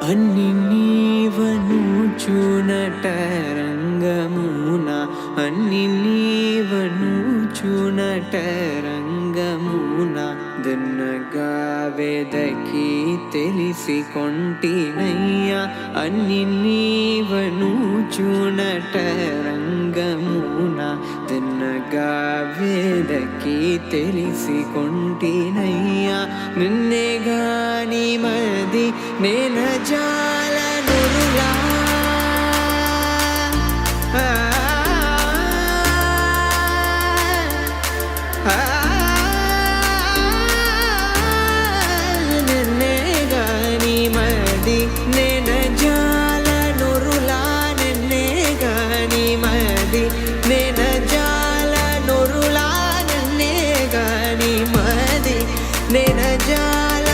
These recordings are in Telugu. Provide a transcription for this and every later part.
అన్ని నీవను చూనట రంగమున అన్ని నీవను చూనట రంగమున దున్నగా వెదకి తెలిసి కొంటినయ్యా అన్ని నీవను చూనట రంగమున దున్నగా వెదకి తెలిసి కొంటినయ్యా నిన్నే గాని మది నేన జాలనురులా నిన్నే గాని మది నేన జాలనురులా నిన్నే గాని మది నేన జాలనురులా నిన్నే గాని మది నేన జాల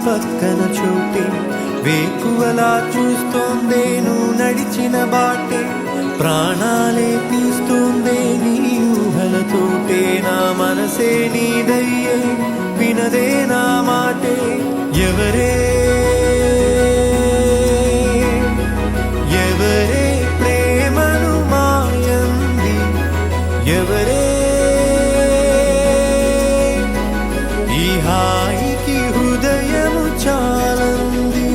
పక్కన చోటే వేకువలా చూస్తోందే నువ్వు నడిచిన బాటే ప్రాణాలే తీస్తోందే నీ ఊహలతోటే నా మనసే నీదయ్యే వినదే నా మాటే ఎవరే ఎవరే ప్రేమను మాయంది ఎవరే ఈ హాయికి హృదయము చాలంది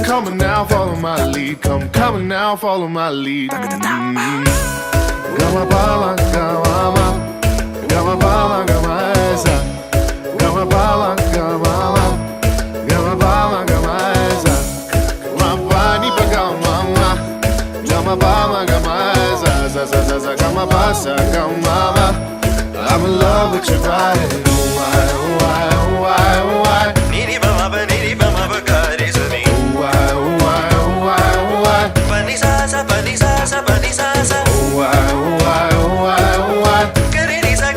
Come on now, follow my lead. Come on now, follow my lead. Gama bala, gama, gama bala, gama esa. Gama bala, gama, gama bala, gama esa. Mapani pa gama, gama bala, gama esa. Za za za za gama basa, gama. I'm in love with your body. Why, why, why, why? Niri bama ba, niri bama ba, kari suni. Pani sa sa, pani sa sa, pani sa sa. Why, why, why, why? Kari ni sa,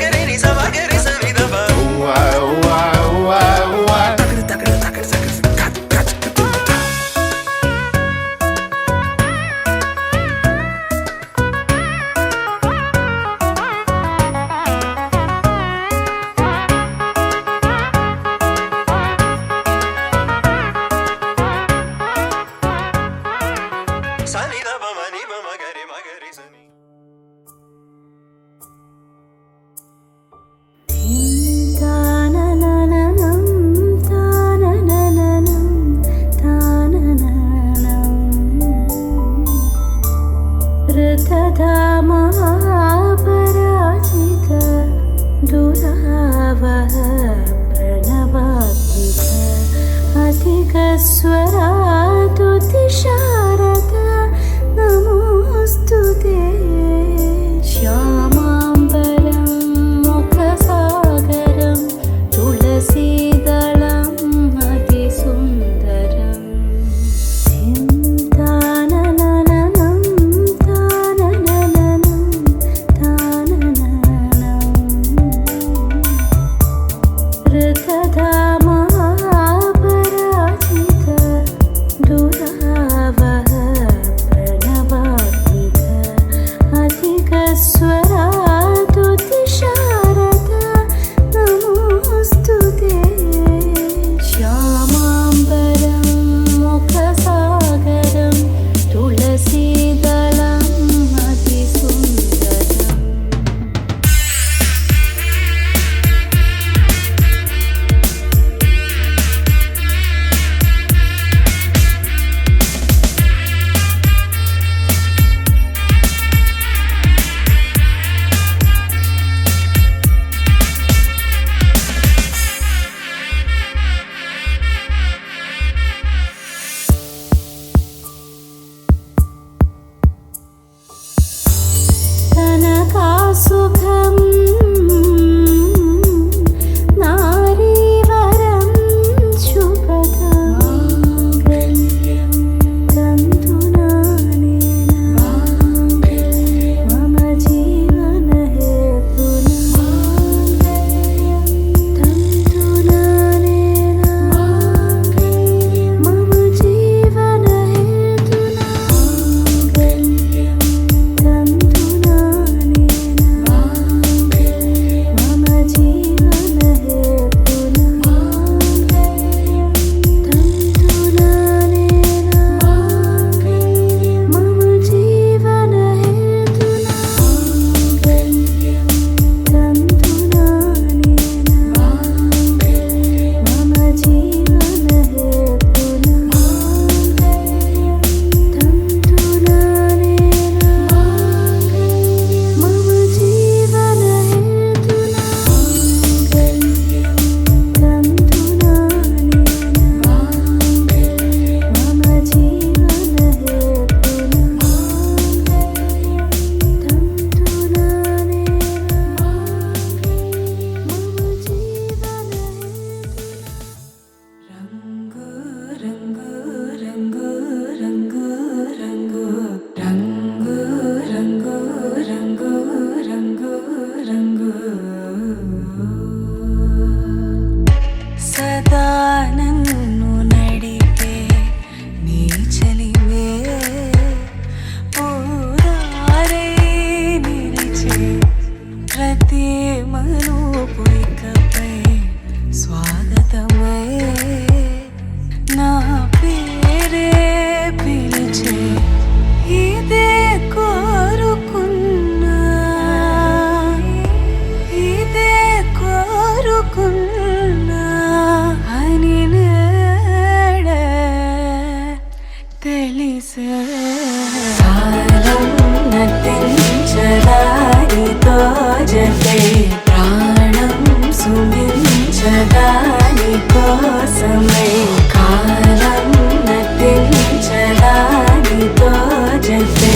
ma kari sa ni da ba. Why, why, why, why? Takar takar takar takar, kat kat kat. Sani da ba ma ni ba ma gari sani. स्वरा तुति शारदा తెలిసే కాలం నటించదానితో జతే ప్రాణం సుమించదాని కోసమై కాలం నటించదానితో జతే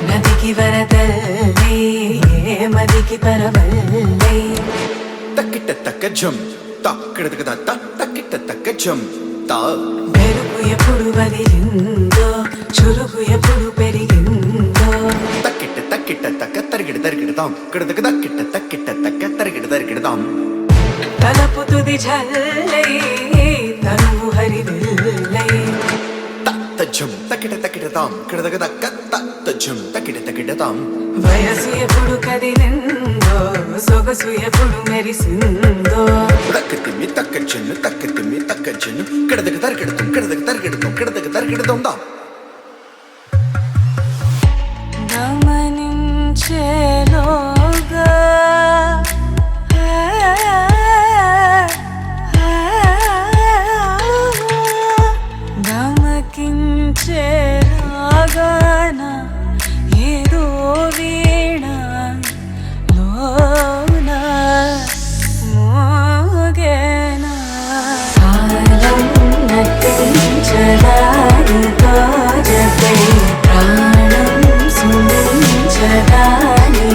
నదికి వరదల్లి మదికి పరవల్లి తక్కిట తక్క జం తక్కిట తక్క తక్కిట తక్క జం తా మెరుపు ఎప్పుడు వదిలిందో చురుకు ఎప్పుడు పెరిగిందో తక్కిట తక్కిట తక్క తరిగిడ తరిగిడతాం కిడతక తక్కిట తక్కిట తక్క తరిగిడ తరిగిడతాం తలపు తుది జల్లై తనువు హరివిల్లై తత్త జం తక్కిట తక్కిడతాం కిడతక తక్క తత్త జం తక్కిట తక్కిడతాం వయసు ఎప్పుడు కదిలిందో సొగసు ఎప్పుడు మెరిసిందో తక్కతిమ్మి తక్క చెన్ను తక్కతిమ్మి తక్క చెన్ను కిడతక తరిగిడతాం కిడతక తరిగిడతాం కిడతక తరిగిడతాం దా గమనించేలోగా గమకించేలాగాన ఏదో వీణ లోన మోగేనా కాలం నటించదానితో జతే ప్రాణం సుమించదాని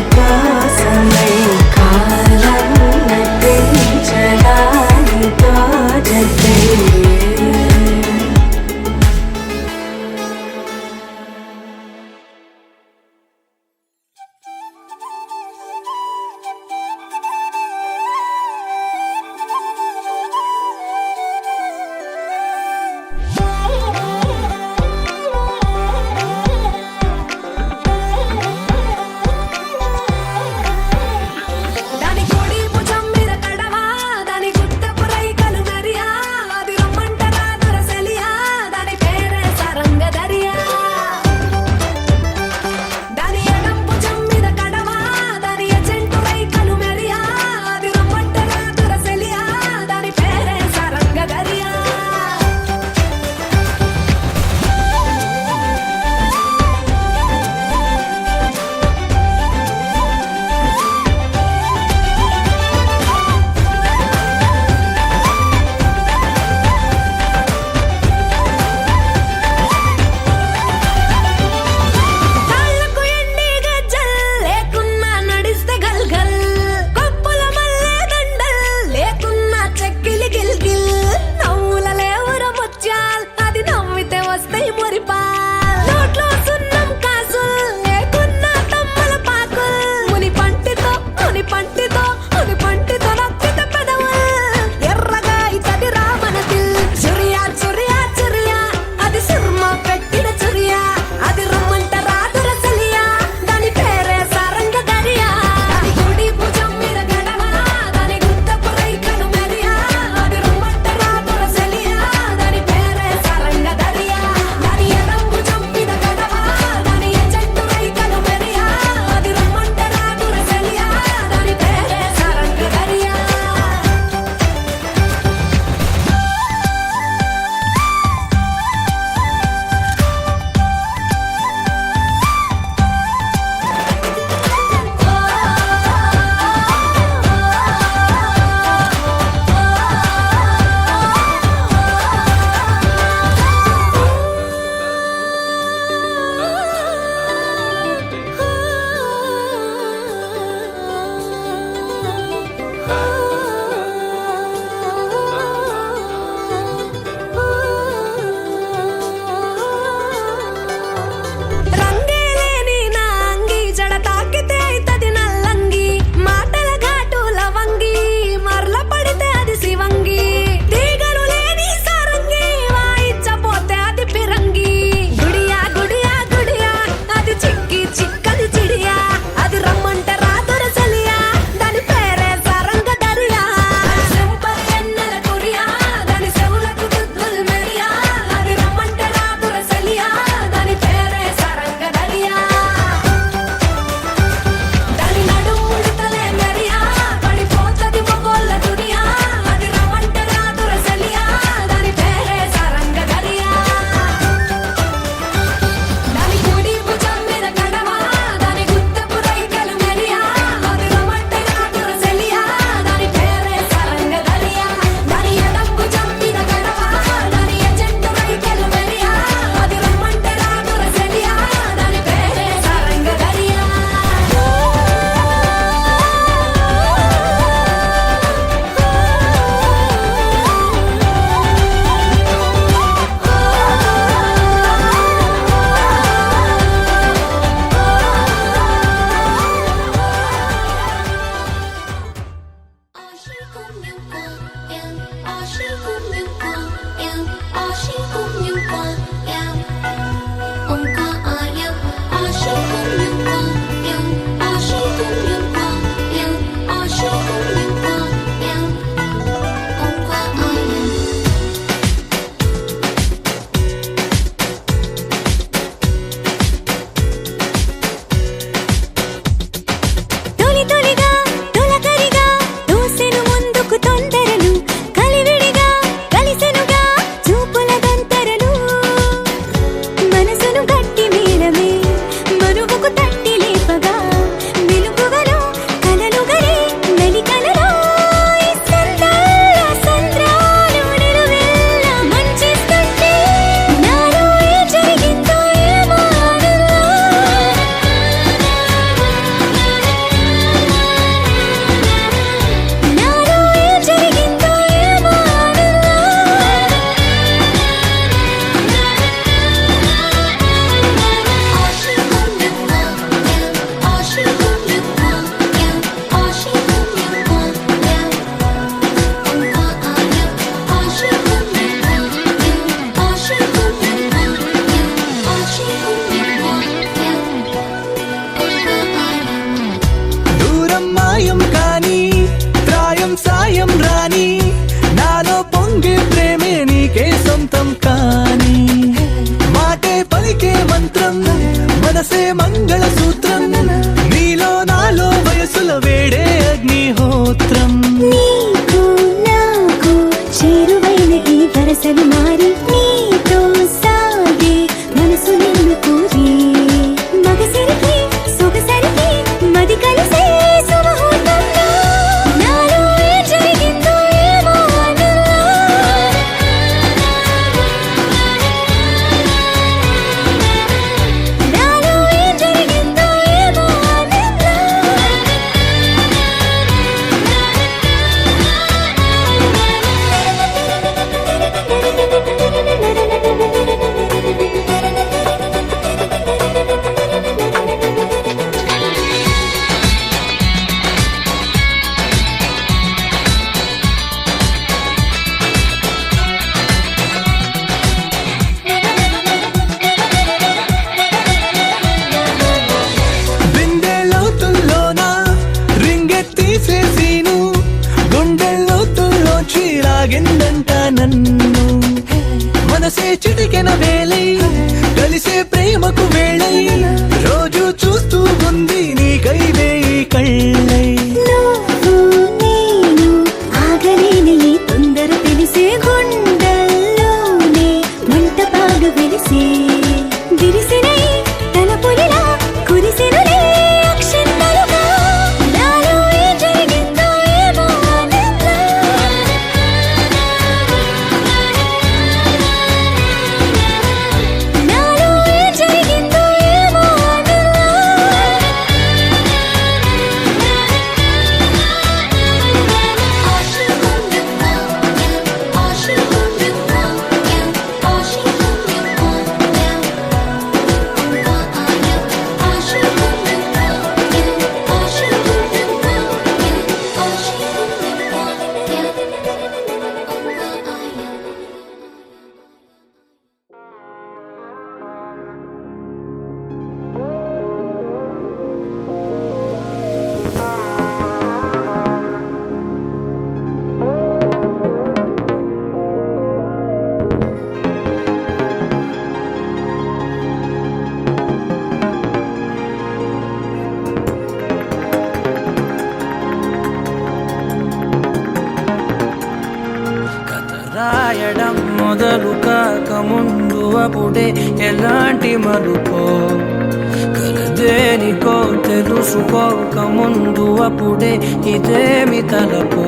మనసే మంగళ సూత్రం నీలో నాలో వయసుల వేడే అగ్నిహోత్రం నీకు నాకు చేరువైన ఈ వరసలు మారి నీతో సాగే మనసు నిన్ను కోరి మగసరికి సొగసరికి మది కలిసే సుముహూర్తంలో నాలో ఏ జరిగిందో ఏమో ఆనందం నాలో ఏ జరిగిందో ఏమో బిందెలోతుల్లోన రింగెత్తీసేసీను గుండెల్లోతుల్లోంచి లాగిందంట నన్ను మనసే చిటికెన వేలై కలిసే ప్రేమకు వేళై రోజు చూస్తూ ఉంది నీకై వేయి కళ్ళై నువ్వు నేను ఆగలేని ఈ తొందర తెలిసే గుండెల్లోనే మంటపాడు వెలిసే విరిసినై తలపులిలా కురిసెనులే అక్షంతలుగా నాలో ఏ జరిగిందో ఏమో ఆనందం నాలో ఏ జరిగిందో ఏమో కథ రాయడం మొదలు కాక ముందు అప్పుడే ఎలాంటి మలుపో కలదేనికో తెలుసుకోక ముందు అప్పుడే ఇదేమి తలపో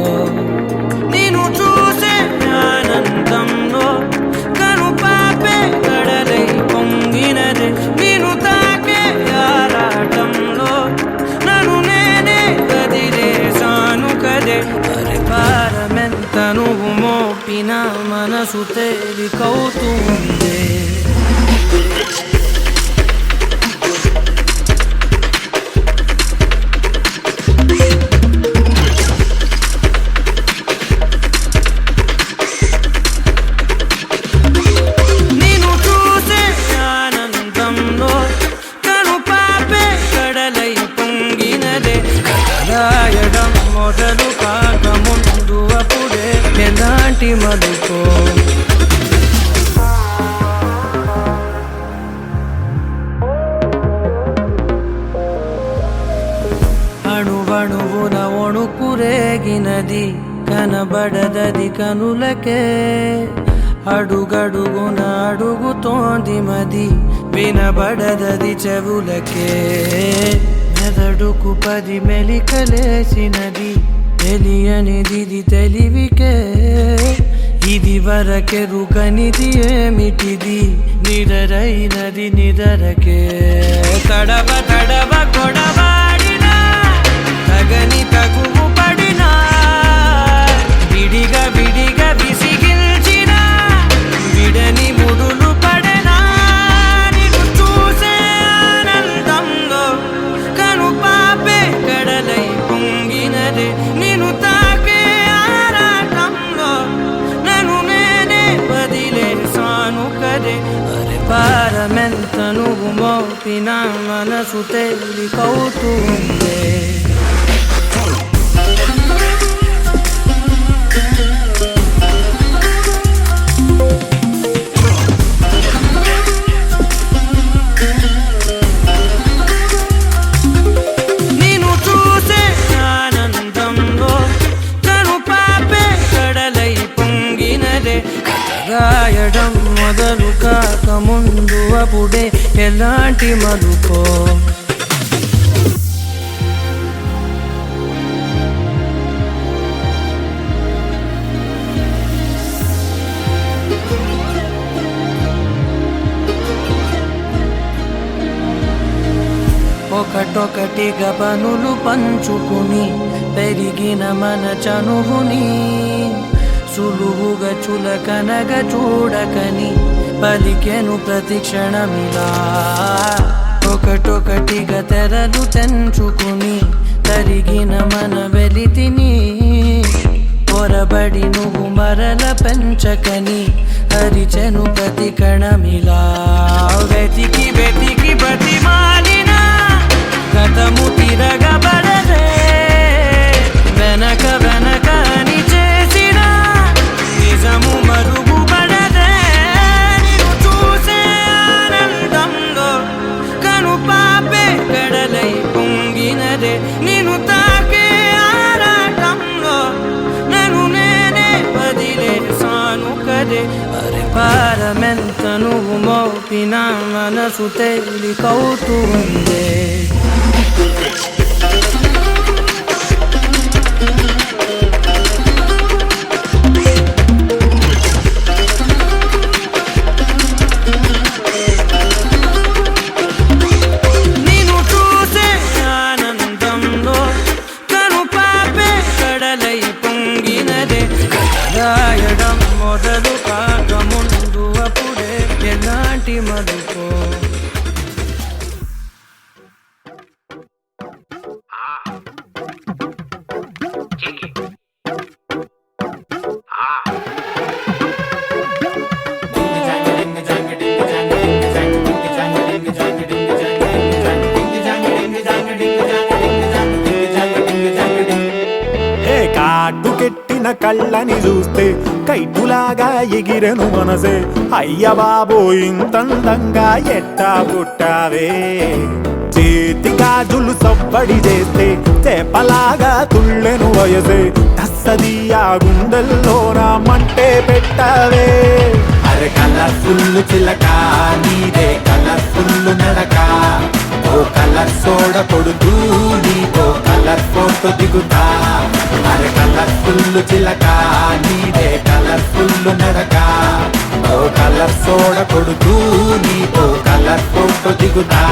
నేను చూసే ఆనందంలో కను పాపే కడలై పొంగినదే నేను తాకే ఆరాటంలో నన్ను నేనే కదిలేసాను కదే అరే భారమెంత నువ్వు మోపిన మనసు తేలికవుతుంది ఎలాంటి మలుపో అణువణువున ఒణుకురేగినది కనబడదది కనులకే అడుగడుగున అడుగుతోంది మది వినబడదది చెవులకే మెదడుకు 10 మెలికలేసినది తెలియనిది తెలివికే ఇది వరకెరుకనిది ఏమిటిది నిరరైనది నిదరకే తడవ తడవ కొడవాడినా తగని తగువు పడినా విడిగా విడిగా విసిగిల్చిన విడని ముడులు పడనా నిన్ను చూసే ఆనందంలో కను పాపే కడలై పొంగినదే నిన్ను తాకే ఆరాటంలో నన్ను నేనే వదిలేసాను కదే అరే భారమెంత నువ్వు మోపినా మనసు తేలికవుతుందే రాయడం మొదలు కాక ముందు అప్పుడే ఎలాంటి మలుపో ఒకటొకటిగా పనులు పంచుకుని పెరిగిన మన చనువుని సులువుగా చులకనగా చూడకని పలికెను ప్రతి క్షణమిలా ఒకటొకటిగా తెరలు తెంచుకుని తరిగిన మన వెలితిని పొరబడి నువ్వు మరల పెంచకని హరిచెను ప్రతి కణమిలా వెతికి వెతికి బతిమాలిన గతము తిరగబడదే వెనక వెనక అని చేసిన నిజము మరుగుపడదే నిన్ను చూసే ఆనందంలో కను పాపే కడలై పొంగినదే నిన్ను తాకే ఆరాటంలో నన్ను నేనే వదిలేసాను కదే అరే భారమెంత నువ్వు మోపినా మనసు తేలికవుతుందే రాయడం మొదలు కాక ముందు అప్పుడే ఎలాంటి మలుపో కాటుకెట్టిన కళ్ళని చూస్తే కైటులాగా ఎగిరెను మనసే అయ్య బాబో ఇంతందంగా ఎట్టా పుట్టావే చేతి గాజులు సవ్వడి చేస్తే చేపలాగా తుళ్ళెను వయసే తస్సదియా గుండెల్లో నా మంటే పెట్టావే అరే కలర్ఫుల్ చిలక నీదే కలర్ఫుల్ నడక ఓ కలర్ సోడ కొడుతూ నీతో కలర్ ఫోటో దిగుతా అరే కలర్ఫుల్ చిలక నీదే కలర్ఫుల్ నడక ఓ కలర్ సోడ కొడుతూ నీతో కలర్ ఫోటో దిగుతా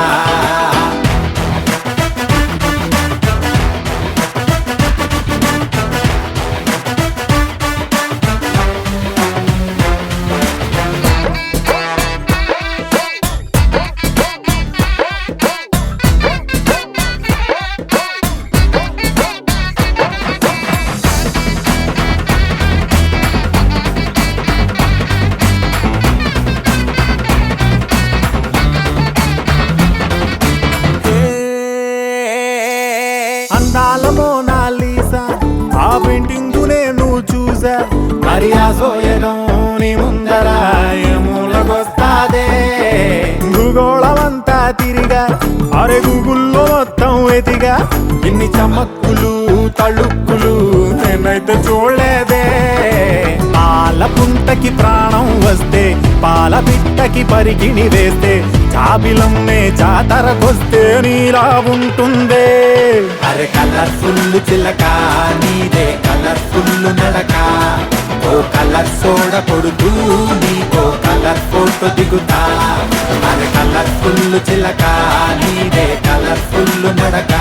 మరి ఆ సోయగం నీ ముందర ఏమూలకొస్తాదే భూగోళమంతా తిరిగా అరే గూగుల్లో మొత్తం ఎతిగా ఇన్ని చమక్కులు తళుక్కులు నేనైతే చూడలేదే పాల పుంటకి ప్రాణం వస్తే పాల పిట్టకి పరికిణి వేస్తే చాబిలమ్మే జాతరకొస్తే నీలా ఉంటుందే అరే కలర్ఫుల్ చిలక నీదే కలర్ఫుల్ నడక ఓ కలర్ సోడ కొడుతూ నీకో కలర్ ఫోటో దిగుతా అరే కలర్ఫుల్ చిలక నీదే కలర్ఫుల్ నడక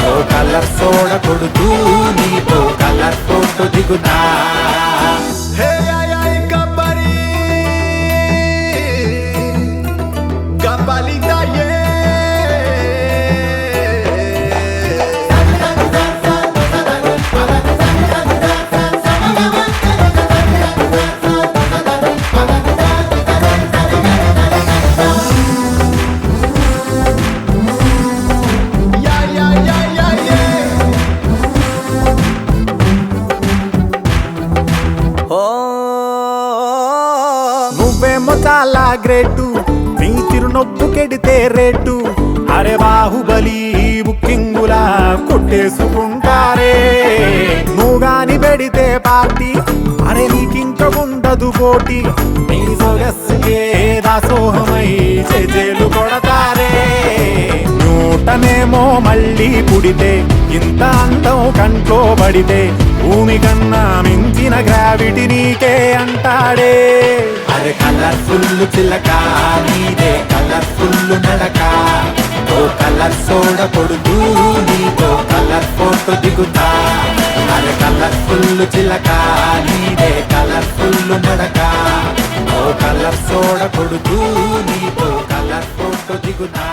ఓ కలర్ సోడ కొడుతూ నీకో కలర్ ఫోటో దిగుతా హే ay గబ్బరి గబ్బలిదా నువ్వేమో చాలా గ్రేటు నీ చిరునొప్పు కెడితే రేటు అరే బాహుబలి బుకింగులా కొట్టేసుకుంటారే నువ్వు గాని పెడితే పార్టీ అరే నీకింక ఉండదు పోటీ నీ సొగస్సుకే దాసోహమై చేజేలు కొడతారే నూటనేమో మళ్ళీ పుడితే ఇంత అందం కంట్లో పడితే భూమి కన్నా మించిన గ్రావిటీ నీకే అంటాడే అరే కలర్ఫుల్ చిలక నీదే కలర్ఫుల్ నడక ఓ కలర్ సోడ కొడుతూ నీతో కలర్ ఫోటో దిగుతా అరే కలర్ఫుల్ చిలక నీదే కలర్ఫుల్ నడక ఓ కలర్ సోడ కొడుతూ నీతో కలర్ ఫోటో దిగుతా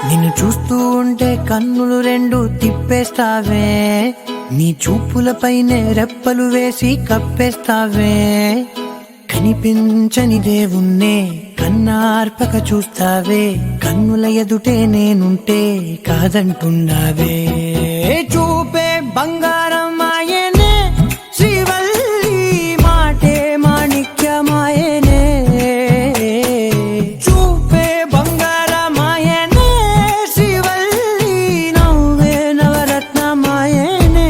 నిన్ను చూస్తూ ఉంటే కన్నులు రెండు తిప్పేస్తావే నీ చూపులపైనే రెప్పలు వేసి కప్పేస్తావే కనిపించని దేవుణ్ణే కన్నార్పక చూస్తావే కన్నుల ఎదుటే నేనుంటే కాదంటున్నావే చూపే బంగారం ఆయనే శ్రీవల్లి మాటే మాణిక్యమాయనే చూపే బంగారమాయనే శ్రీవల్లి నవ్వే నవరత్నమాయనే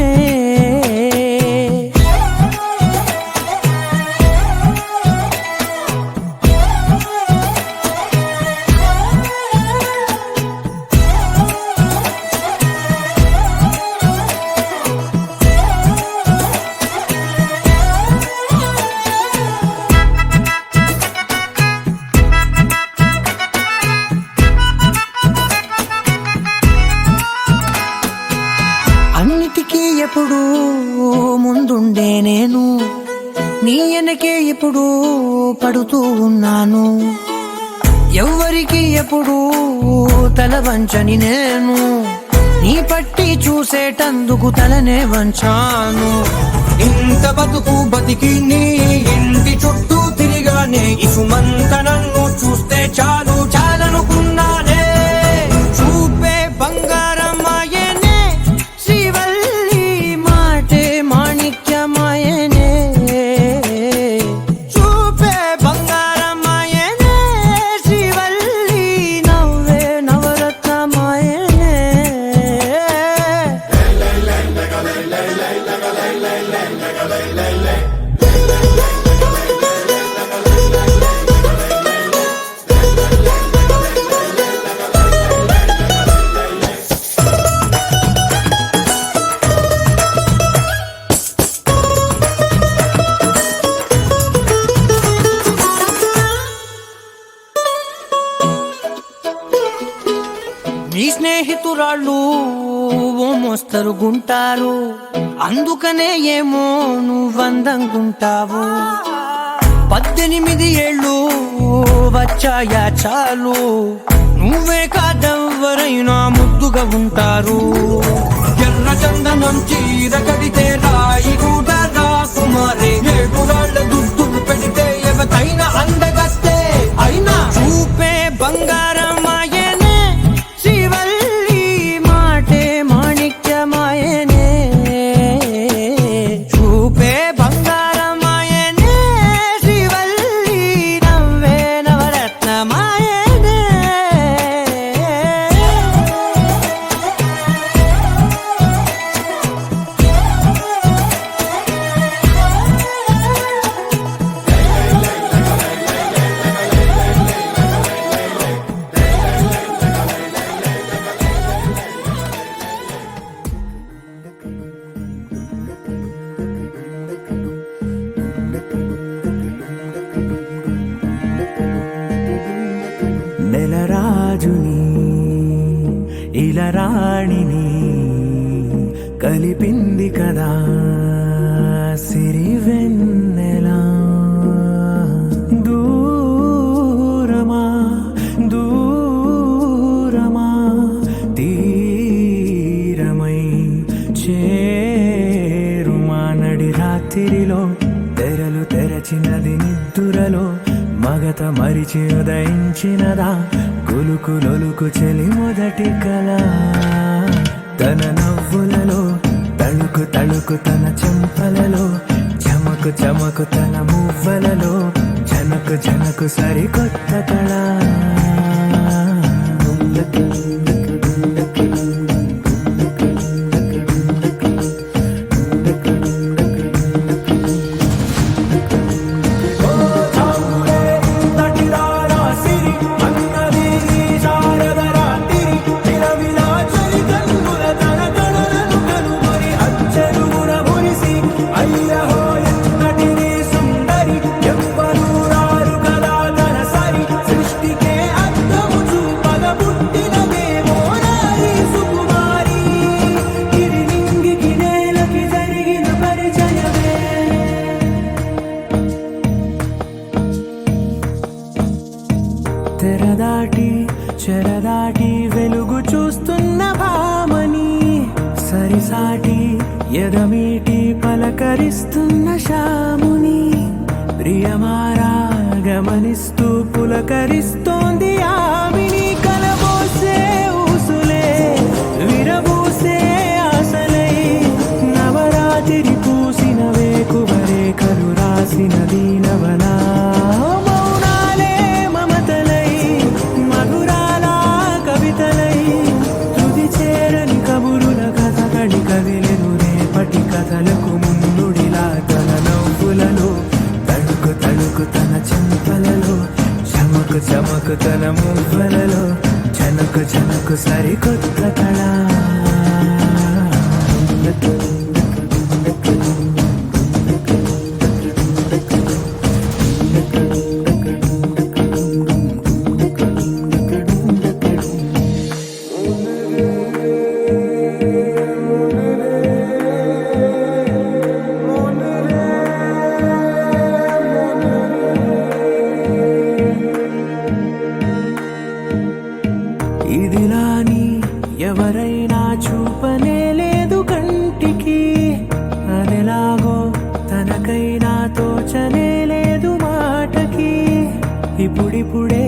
అన్నిటికీ ఎప్పుడు ముందుండే నేను నీ వెనకే ఎప్పుడు పడుతూ ఉన్నాను ఎవ్వరికి ఎప్పుడు తల వంచని నేను నీ పట్టి చూసేటందుకు తలనే వంచాను ఇంత బతుకు బతికి నీ ఇంటి చుట్టూ తిరిగానే ఇసుమంత నన్ను చూస్తే చాలు చాలనుకున్నానే చూపే బంగారమాయనే శ్రీవల్లి మాటే మాణిక్యమాయనే చూపే బంగారమాయనే శ్రీవల్లి నవ్వే నవరత్నమాయనే నీ స్నేహితురాళ్ళు ఓ మోస్తరుగుంటారు అందుకనే ఏమో నువ్వందంగుంటావు 18 ఏళ్ళు వచ్చాయా చాలు నువ్వే కాదెవ్వరైనా ఉంటారు. ఎర్ర చందనం చీర కడితే రాయి కూడా రాకుమారే, ఏడురాళ్ళ దుస్తులు పెడితే ఎవతైనా అందగస్తే అయినా చూపే బంగారం ఆయనే, శ్రీవల్లి మాటే మాణిక్యమాయనే. చూపే బంగారం ఆయనే, శ్రీవల్లి నవ్వే నవరత్నమాయనే. నెలరాజుని ఇలరాణిని కలిపింది కదా సిరివెన్నెలా. దూరమా దూరమా తీరమై చేరుమా నడి రాత్రిలో తెరలు తెరచినది నిద్దురలో మగత మరిచి ఉదయించినదా కులుకులొలుకు చెలి మొదటి కళ. తన నవ్వులలో తళుకు తళుకు తన చెంపలలో చమకు చమకు తన మువ్వలలో జనకు జనకు సరికొత్త కళ. తెరదాటి చెరదాటి వెలుగు చూస్తున్న భామని, సరిసాటి ఎదమీటి పలకరిస్తున్న శాముని. ప్రియమారా గమనిస్తూ పులకరిస్తోంది ఆవిని. కలబోసే ఊసులే విరబూసే ఆశలై నవరాత్రి పూసిన వేకువరేఖలు రాసిన దీనవనా. కథలకు ముందుడిలా తన నవ్వులలో తడుకు తడుకు తన చెంపలలో చమకు చమకు తన మువ్వలలో జనకు జనకు సరికొత్త కళ. ఇదిలాని ఎవరైనా చూపనే లేదు కంటికి, అదెలాగో తనకైనా తోచనే లేదు మాటకి. ఇప్పుడిప్పుడే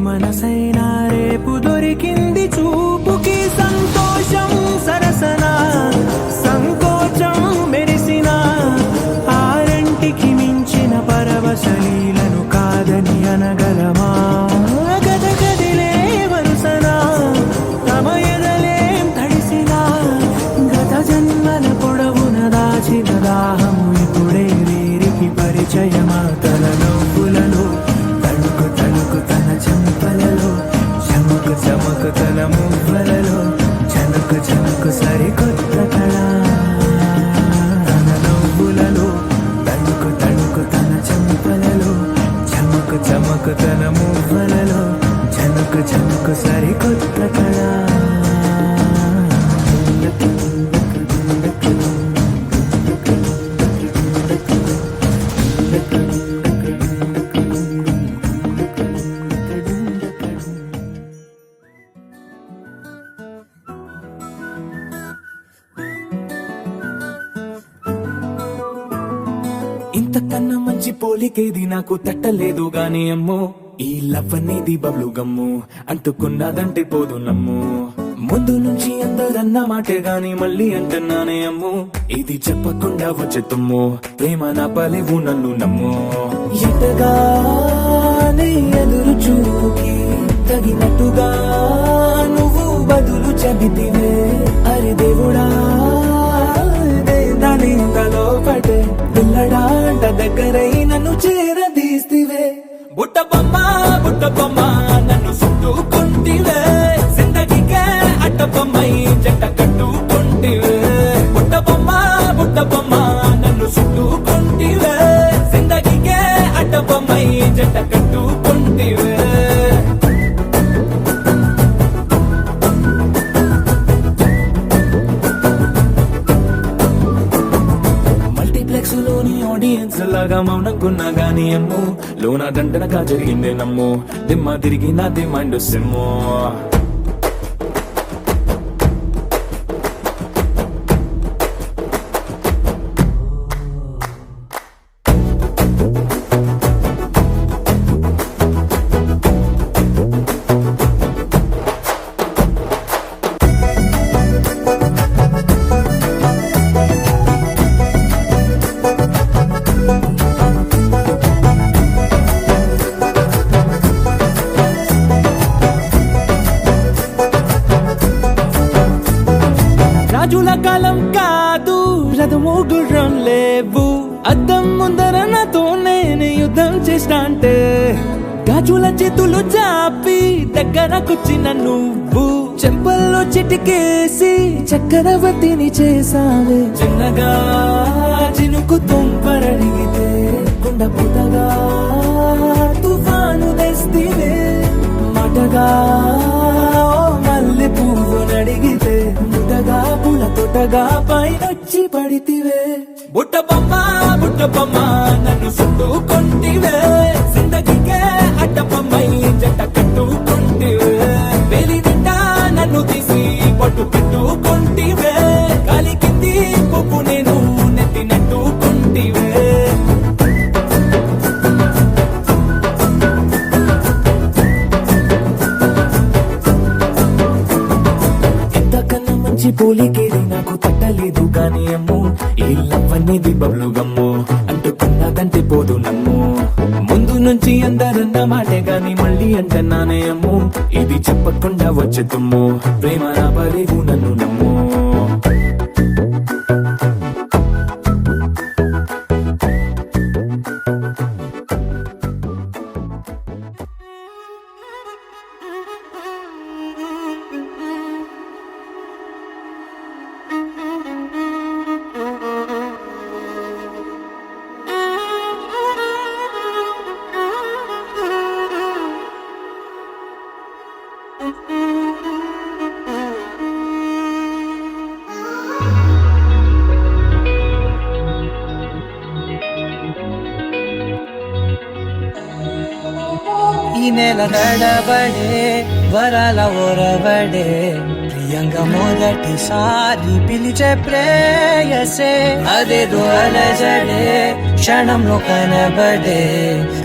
మనసైనా రేపు దొరికింది చూపుకి. సంతోషం సరసన సంకోచం మెరిసిన ఆరంటికి మించిన పరవశలీలను కాదని అనగలమా. గదగదిలే వరుసనా తమ ఎదలేం తడిసినా గత జన్మల పొడవున దాచిన దాహము ఇప్పుడే వీరికి పరిచయమా. తన నవ్వులలో తణుకు తణుకు తన చెంపలలో చమకు చమకు తన మువ్వ ఇంతకన్నా మంచి పోలికేది నాకు తట్టలేదు గాని అమ్మో ఈ లవ్ అనేది బబ్లు గమ్ము అంటుకున్నదంటే పోదు నమ్ము ముందు నుంచి అందరన్న మాటే గాని మళ్ళీ అంటున్నానే అమ్ము ఇది చెప్పకుండా వచ్చే తుమ్ము ప్రేమ నా పలేవు నన్ను నమ్ము ఎటగానే ఎదురు చూకి తగినట్టుగా నువ్వు బదులు చెబితివే అరే దేవుడా దానిలో పడే పిల్లడాంట దగ్గరై నన్ను చేరదీస్తివే బుట్ట బొమ్మ నన్ను చుట్టుకుంటివే జిందగీకే అట్ట బొమ్మై జంట కట్టుకుంటివే బుట్ట బొమ్మ నన్ను చుట్టుకుంటివే జిందగీకే అట్ట బొమ్మై జంట కట్టుకుంటివే లోని ఆడియన్స్ లాగా మౌనంకున్నా గానీ అమ్ము లోన దండనగా జరిగిందే నమ్ము దిమ్మ తిరిగి నాది మైండ్ సిమ్ము రాజుల కాలం కాదు రథము గుర్రం లేవు అద్దం ముందర నాతో నేను యుద్ధం చేస్తా అంటే గాజుల చేతులు చాపి దగ్గరకొచ్చిన నువ్వు చెంపల్లో చిటికేసి చక్రవర్తిని చేసావే చిన్నగా చినుకు తుంపరడిగితే కుండ పుటగా తుఫాను తెస్తివే మాటగా మల్లె పువ్వు నడిగితే ముటగా పుల తొటగా పైనొచ్చి పడితివే బుట్ట బొమ్మ నన్ను చుట్టుకుంటివే జిందగీకే అట్ట బొమ్మై జంట కట్టుకుంటివే వేలి నిండా నన్ను తీసి పట్టు పెట్టుకుంటివే కాలి కింది పువ్వు నేను నెత్తినట్టుకుంటివే పోలికేది నాకు తట్టలేదు కానీ అమ్ము ఈ లవ్ అనేది బబ్లు గమ్ము అంటుకున్నదంటే పోదు నమ్ము ముందు నుంచి అందరన్న మాటే గాని మళ్ళీ అంటున్నానే అమ్ము ఇది చెప్పకుండా వచ్చే తుమ్ము ప్రేమ నా పలేవు నన్ను నమ్ము ఈ నెల నడబడే వరాల ఓరబడే ప్రియంగా మొదటిసారి పిలిచే ప్రేయసే అదేదో అలజడే క్షణంలో కనబడే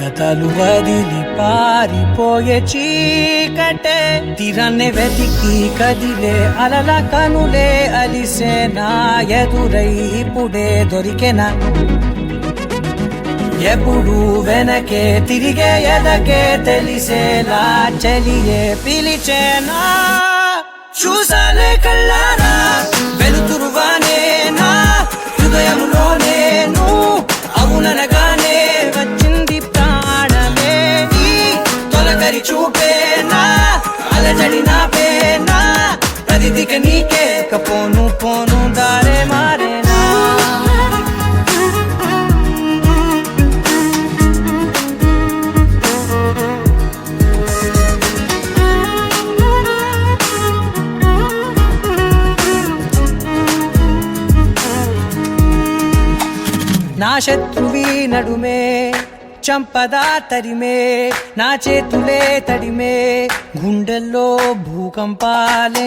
గతాలు వదిలి పారిపోయే చీకటే తీరాన్ని వెతికి కదిలే అలల కనులే అలిసే నా ఎదురై ఇప్పుడే దొరికెనా ఎప్పుడు వెనకే తిరిగే ఎదకే తెలిసేలా చెలియే పిలిచేనా చూసాలే కళ్ళారా వెలుతురువానే నా హృదయంలో నేను అవుననగానే వచ్చింది ప్రాణమే ఈ తొలకరి చూపేనా అలజడి నా పేనా ప్రతిదిక నీకే కపోను పోను దారే మారేనా నా శత్రువి నడుమే చంపదా తరిమే నా చేతులే తడిమే గుండెల్లో భూకంపాలే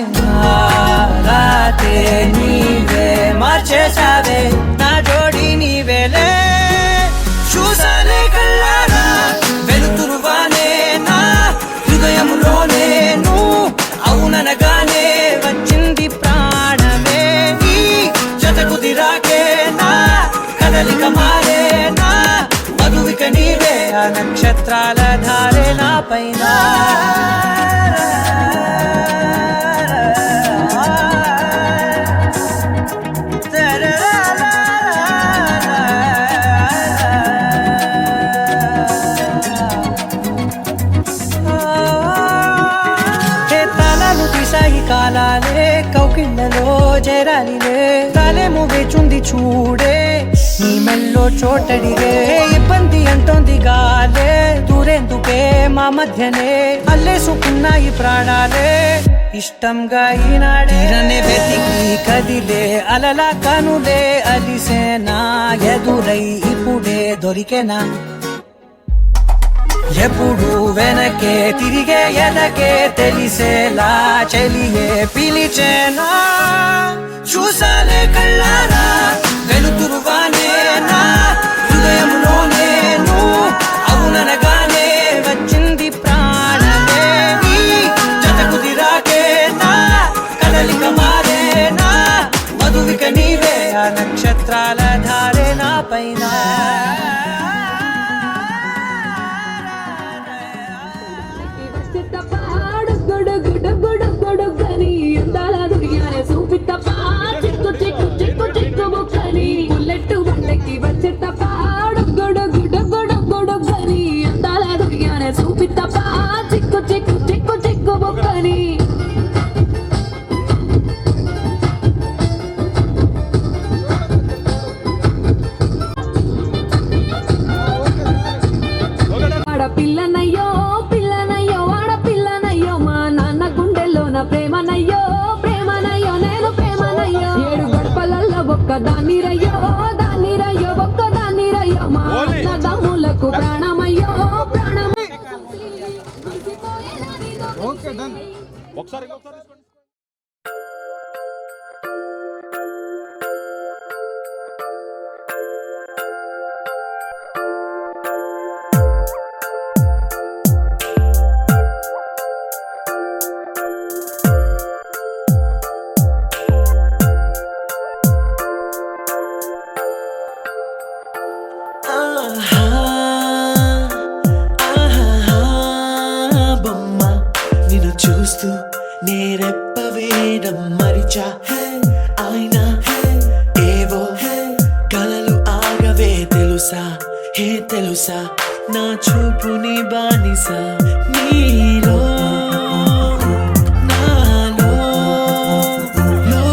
రాతే నీవే మార్చేసావే నా జోడి నీవేలే చూసానే కళ్ళారా వెలుతురువానే నా హృదయంలోనే నువ్వు అవుననగానే వచ్చింది ప్రాణమే నీ జత కుదిరాకే నా కదలిక మారే నా మధువిక నీవే ఆ నక్షత్రాల ధారే నా పైన కాలాలే కౌకిళ్ళలో చేరాలిలే కాలేమో వేచుంది చూడే నీ మెల్లో చోటడిగే ఇబ్బంది అంటోంది గాలే దూరేందుకే మా మధ్యనే అల్లేసుకున్నాయి ప్రాణాలే ఇష్టంగా ఈనాడే వెతికి కదిలే అలలా కనులే అలిసేనా ఎదురై ఇప్పుడే దొరికేనా ఎప్పుడు వెనకే తిరిగే ఎదకే తెలిసేలా చెలియే పిలిచేనా చూసాలే కళ్ళారా వెలుతురువానే నా హృదయంలోనే నువ్వు అవుననగానే వచ్చింది ప్రాణమే నీ జత కుదిరాకే నా కదలిక మారే నా మధువిక నీవే ఆ నక్షత్రాల ధారే నా పైన పిల్లనయ్యో పిల్లనయ్యో వాడ పిల్లనయ్యో మా నాన్న గుండెల్లోన ప్రేమనయ్యో ప్రేమనయ్యో నేను ప్రేమనయ్యో 7 గడపలల్లో ఒక్క దాన్ని రయ్యో ఒక్క దాన్ని రయ్యో మా అన్నదమ్ములకు ప్రాణమయ్యో ప్రాణం చూస్తూ నేరెప్పవేయడం మరిచా అయినా ఏవో కలలు ఆగవే తెలుసా నా చూపుని బానిసా నీలో నాలో లో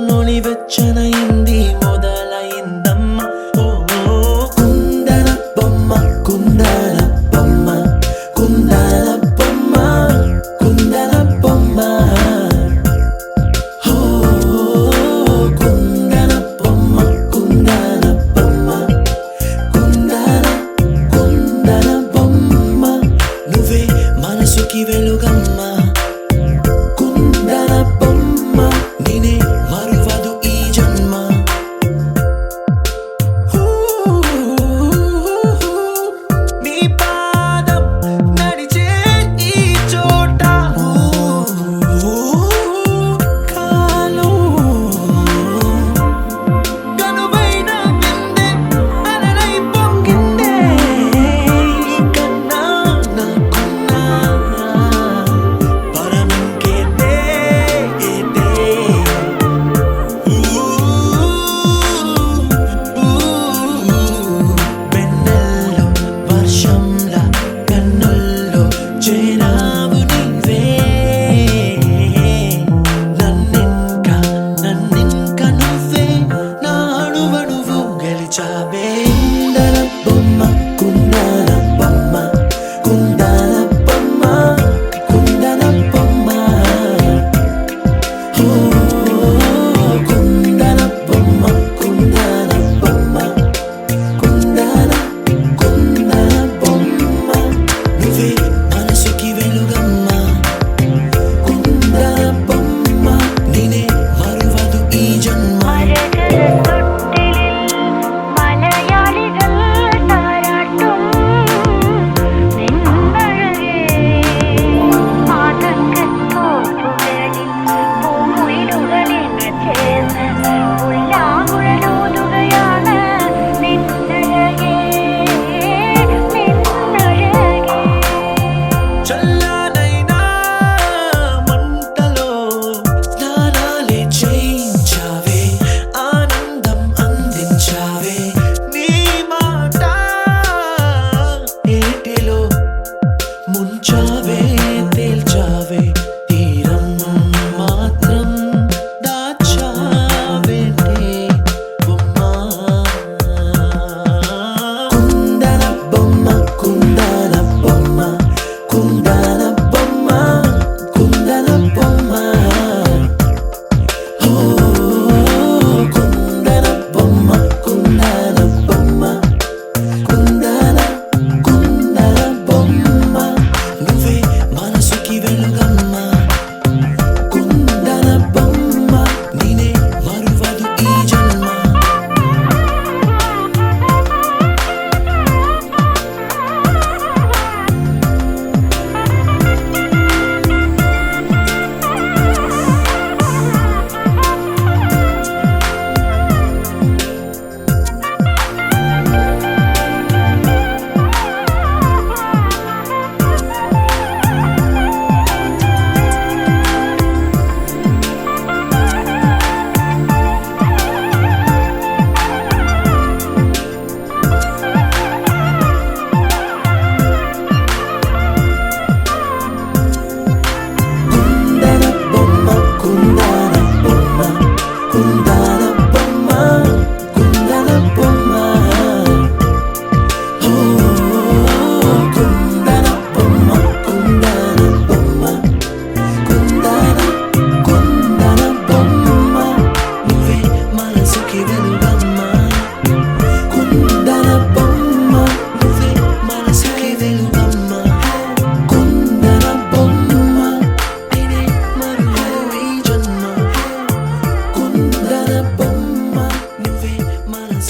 నొలివెచ్చనైంది మొదలైందమ్మ ఓ కుందన బొమ్మ కుందన బొమ్మ కుందన బొమ్మ కుందన బొమ్మ ఓ కుందన బొమ్మ కుందన బొమ్మ కుందన బొమ్మ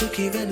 సుఖివెను